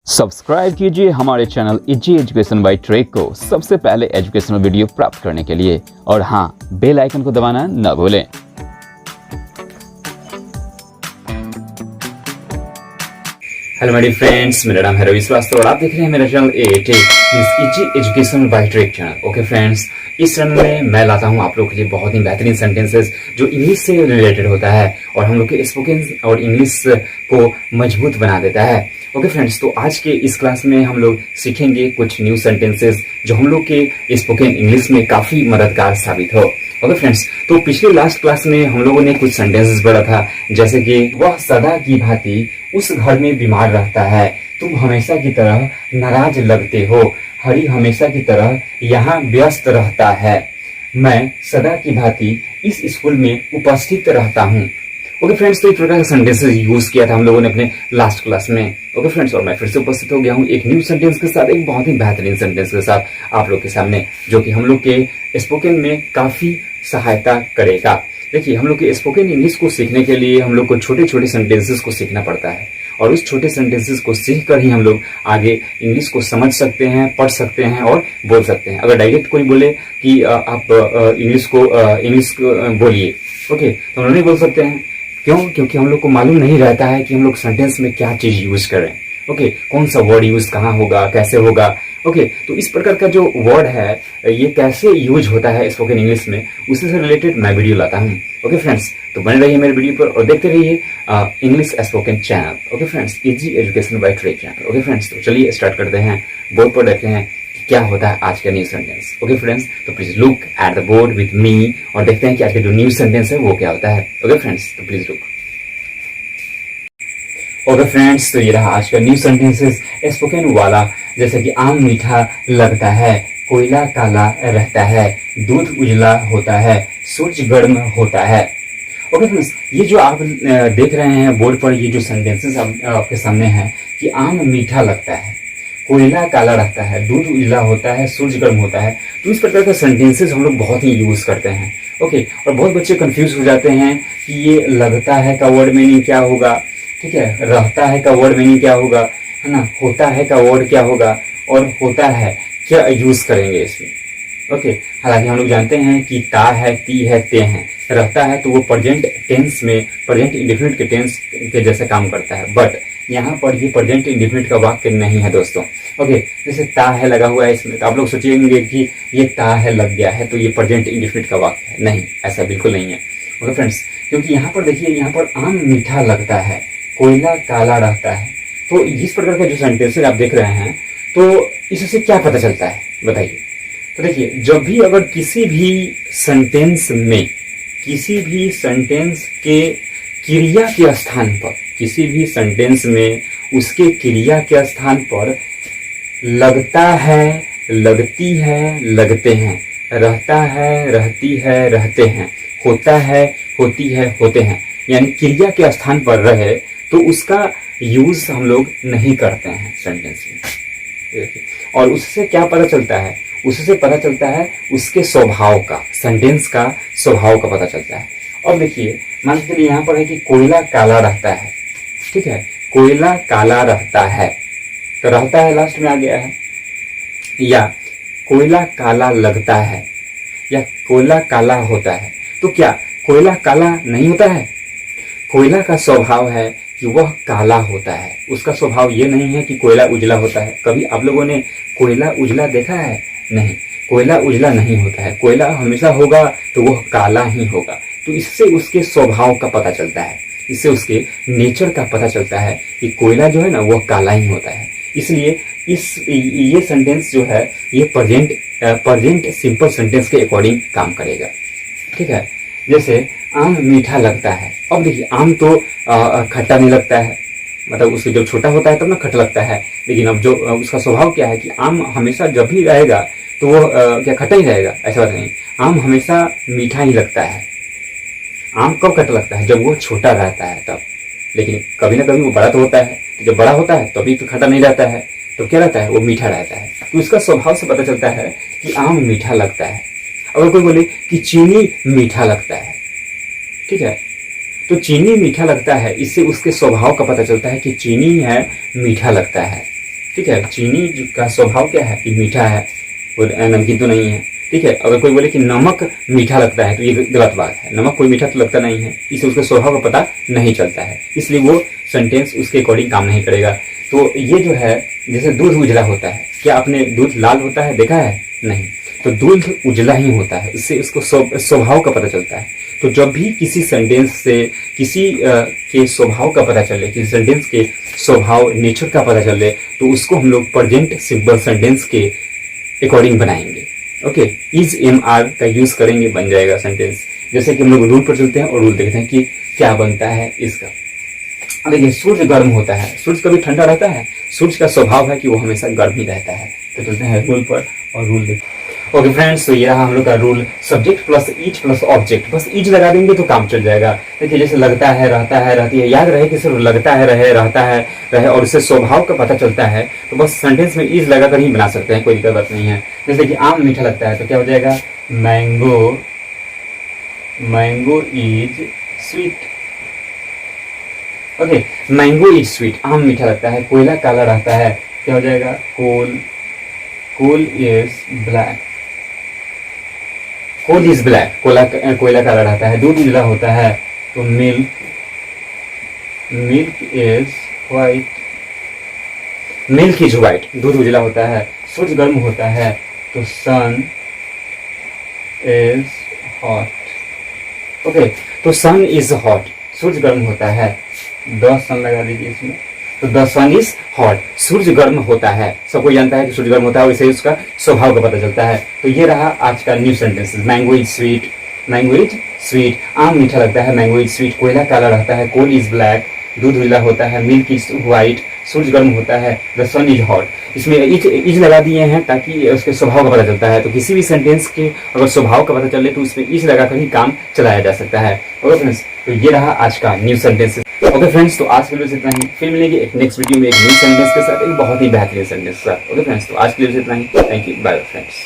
Subscribe कीजिए हमारे channel easy education by Trek को सबसे पहले एजुकेशनल वीडियो प्राप्त करने के लिए और हाँ, बेल आइकन को दबाना न भूलें। हेलो मेरे फ्रेंड्स, मेरा नाम है रवि श्रीवास्तव और आप देख रहे हैं मेरा channel easy education by Trek channel. Okay friends, इस चैनल में मैं लाता हूं आप लोगों के लिए बहुत ही बेहतरीन सेंटेंसेस जो इंग्लिश से रिलेटेड होता है और हम लोग के स्पोकन और इंग्लिश को मजबूत बना देता है। ओके फ्रेंड्स, तो आज के इस क्लास में हम लोग सीखेंगे कुछ न्यू सेंटेंसेस जो हम लोग के स्पोकन इंग्लिश में काफी मददगार साबित हो। ओके फ्रेंड्स, तो पिछले लास्ट क्लास में हम लोगों ने कुछ सेंटेंसेस पढ़ा था, जैसे कि वह सदा की भांति उस घर में बीमार रहता है, तुम हमेशा की तरह नाराज लगते हो, हरी हमेशा की तरह यहाँ व्यस्त रहता है, मैं सदा की भांति इस स्कूल में उपस्थित रहता हूँ। ओके फ्रेंड्स, तो इस प्रकार का सेंटेंसेस यूज किया था हम लोगों ने अपने लास्ट क्लास में। ओके फ्रेंड्स, और मैं फिर से उपस्थित हो गया हूँ एक न्यू सेंटेंस के साथ, एक बहुत ही बेहतरीन सेंटेंस के साथ आप लोग के सामने, जो कि हम लोग के स्पोकन में काफी सहायता करेगा। देखिए, हम लोग के स्पोकन इंग्लिश को सीखने के लिए हम लोग को छोटे छोटे सेंटेंसेस को सीखना पड़ता है और उस छोटे सेंटेंसेस को सीख कर ही हम लोग आगे इंग्लिश को समझ सकते हैं, पढ़ सकते हैं और बोल सकते हैं। अगर डायरेक्ट कोई बोले कि आप इंग्लिश को बोलिए, ओके, तो हम लोग नहीं बोल सकते हैं। क्यों? क्योंकि हम लोग को मालूम नहीं रहता है कि हम लोग सेंटेंस में क्या चीज यूज करें। ओके, कौन सा वर्ड यूज कहाँ होगा, कैसे होगा। ओके, तो इस प्रकार का जो वर्ड है ये कैसे यूज होता है स्पोकन इंग्लिश में, उसी से रिलेटेड मैं वीडियो लाता हूँ। ओके फ्रेंड्स, तो बने रहिए मेरे वीडियो पर और देखते रहिए English spoken channel. Okay friends, easy education by Trek channel. Okay friends, तो चलिए स्टार्ट करते हैं। बोर्ड पर देखते हैं क्या होता है आज का न्यू सेंटेंस। ओके फ्रेंड्स, तो please look at the board with me और देखते हैं कि आज का जो न्यू सेंटेंस है वो क्या होता है। ओके फ्रेंड्स, तो प्लीज लुक। ओके फ्रेंड्स, तो ये रहा आज का न्यू सेंटेंसेस स्पोकन वाला, जैसे कि आम मीठा लगता है, कोयला काला रहता है, दूध उजला होता है, सूरज गर्म होता है। ओके फ्रेंड्स, ये जो आप देख रहे हैं बोर्ड पर, ये जो सेंटेंसेस आपके सामने है कि आम मीठा लगता है, कोयला काला रहता है, दूध उजला होता है, सूरज गर्म होता है, तो इस प्रकार के सेंटेंसेस हम लोग बहुत ही यूज करते हैं। ओके, और बहुत बच्चे कंफ्यूज हो जाते हैं कि ये लगता है का वर्ड मीनिंग क्या होगा, ठीक है, रहता है का वर्ड मीनिंग क्या होगा, है ना, होता है का वर्ड क्या होगा और होता है क्या यूज करेंगे इसमें। ओके, हालांकि हम लोग जानते हैं कि ता है, ती है, ते हैं, रहता है तो वो प्रेजेंट टेंस में प्रेजेंट इंडेफिनिट के टेंस के जैसे काम करता है, बट यहाँ पर ये प्रेजेंट इंडेफिनिट का वाक्य नहीं है दोस्तों। ओके, जैसे ता है लगा हुआ है इसमें, तो आप लोग सोचेंगे कि ये ता है लग गया है तो ये प्रेजेंट इंडेफिनिट का वाक्य है। नहीं, ऐसा बिल्कुल नहीं है। ओके फ्रेंड्स, क्योंकि यहाँ पर देखिए, यहाँ पर आम मीठा लगता है, कोयला काला रहता है, तो इस प्रकार का जो सेंटेंसेस आप देख रहे हैं, तो इससे क्या पता चलता है बताइए। तो देखिए, जब भी अगर किसी भी सेंटेंस में, किसी भी सेंटेंस के क्रिया के स्थान पर, किसी भी सेंटेंस में उसके क्रिया के स्थान पर लगता है, लगती है, लगते हैं, रहता है, रहती है, रहते हैं, होता है, होती है, होते हैं, यानी क्रिया के स्थान पर रहे तो उसका यूज हम लोग नहीं करते हैं सेंटेंस में। और उससे क्या पता चलता है? उससे पता चलता है उसके स्वभाव का, सेंटेंस का स्वभाव का पता चलता है। अब देखिए, मान के लिए यहाँ पर है कि कोयला काला रहता है, ठीक है, कोयला काला रहता है, तो रहता है लास्ट में आ गया है, या कोयला काला लगता है, या कोयला काला होता है, तो क्या कोयला काला नहीं होता है? कोयला का स्वभाव है कि वह काला होता है, उसका स्वभाव ये नहीं है कि कोयला उजला होता है। कभी आप लोगों ने कोयला उजला देखा है? नहीं, कोयला उजला नहीं होता है, कोयला हमेशा होगा तो वह काला ही होगा। तो इससे उसके स्वभाव का पता चलता है, इससे उसके नेचर का पता चलता है कि कोयला जो है ना वह काला ही होता है। इसलिए ये सेंटेंस जो है ये प्रेजेंट सिंपल सेंटेंस के अकॉर्डिंग काम करेगा, ठीक है। जैसे आम मीठा लगता है, अब देखिए, आम तो खट्टा नहीं लगता है, मतलब उसके जब छोटा होता है तब ना खट्टा लगता है, लेकिन अब जो उसका स्वभाव क्या है कि आम हमेशा जब भी रहेगा तो वो क्या खट्टा ही रहेगा? ऐसा बात नहीं, आम हमेशा मीठा ही लगता है। आम कब खट्टा लगता है? जब वो छोटा रहता है तब, लेकिन कभी ना कभी वो बड़ा तो होता है, तो जब बड़ा होता है तभी तो खट्टा नहीं रहता है, तो क्या रहता है? वो मीठा रहता है। तो इसका स्वभाव से पता चलता है कि आम मीठा लगता है। अगर कोई बोले कि चीनी मीठा लगता है, ठीक है, तो चीनी मीठा लगता है, इससे उसके स्वभाव का पता चलता है कि चीनी है मीठा लगता है। ठीक है। चीनी का स्वभाव क्या है कि मीठा है और नमकीन तो नहीं है, ठीक है। अगर कोई बोले कि नमक मीठा लगता है तो ये गलत बात है। नमक कोई मीठा तो लगता नहीं है, इससे उसके स्वभाव का पता नहीं चलता है, इसलिए वो सेंटेंस उसके अकॉर्डिंग काम नहीं करेगा। तो ये जो है, जैसे दूध उजला होता है, क्या आपने दूध लाल होता है देखा है? नहीं। तो दूध उजला ही होता है, इससे उसको स्वभाव का पता चलता है। तो जब भी किसी सेंटेंस से किसी के स्वभाव का पता चले, किसी सेंटेंस के स्वभाव नेचर का पता चले, तो उसको हम लोग प्रेजेंट सिंपल सेंटेंस के अकॉर्डिंग बनाएंगे। ओके, इज एम आर का यूज करेंगे, बन जाएगा सेंटेंस। जैसे कि हम लोग रूल पर चलते हैं और रूल देखते हैं कि क्या बनता है इसका। देखिए, सूर्य गर्म होता है, सूर्य कभी ठंडा रहता है? सूर्य का स्वभाव है कि वो हमेशा गर्म ही रहता है। तो चलते हैं रूल पर और रूल देखते हैं। ओके फ्रेंड्स, तो ये रहा हम लोग का rule, subject plus is plus object. बस इज लगा देंगे तो काम चल जाएगा। देखिए, जैसे लगता है, रहता है, रहती है, याद रहे कि सिर्फ लगता है, रहे, रहता है, रहे और उससे स्वभाव का पता चलता है, तो बस सेंटेंस में इज लगाकर ही बना सकते हैं, कोई दिक्कत बात नहीं है। जैसे कि आम मीठा लगता है तो क्या हो जाएगा? Mango, mango is sweet. Okay, mango is sweet, आम मीठा लगता है। कोयला काला रहता है, क्या हो जाएगा? Coal, coal is black, coal is black, कोयला काला रहता है। दूध उजला होता है तो milk, milk is white, milk is white, दूध उजला होता है। सूरज गर्म होता है तो सन इज हॉट। ओके, तो सन इज हॉट, सूरज गर्म होता है। 10 सन लगा दीजिए इसमें, तो द सन इज हॉट, सूर्य गर्म होता है। सबको जानता है कि सूर्य गर्म होता है, वैसे ही उसका स्वभाव का पता चलता है। तो ये रहा आज का new sentences. Mango is sweet, mango is sweet, आम मीठा लगता है, मैंगो इज स्वीट, कोयला काला रहता है, कोल इज ब्लैक, दूध उजला होता है, मिल्क इज व्हाइट, सूर्य गर्म होता है, द सन इज हॉट। इसमें इज लगा दिए हैं ताकि उसके स्वभाव का पता चलता है। तो किसी भी सेंटेंस के अगर स्वभाव का पता चले तो उसमें इज लगाकर ही काम चलाया जा सकता है। ओके फ्रेंड्स, तो ये रहा आज का न्यू सेंटेंसेस। ओके फ्रेंड्स, तो आज के लिए इतना ही, फिर मिलेंगे एक नेक्स्ट वीडियो में एक न्यू सेंटेंस के साथ, एक बहुत ही बेहतरीन सेंटेंस के साथ। ओके फ्रेंड्स, तो आज के लिए इतना ही, thank you, bye friends.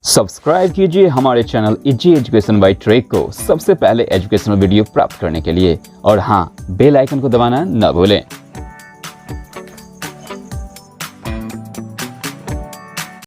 Subscribe कीजिए हमारे channel easy education by Trek को सबसे पहले एजुकेशनल वीडियो प्राप्त करने के लिए, और हाँ, बेल आइकन को दबाना न भूलें।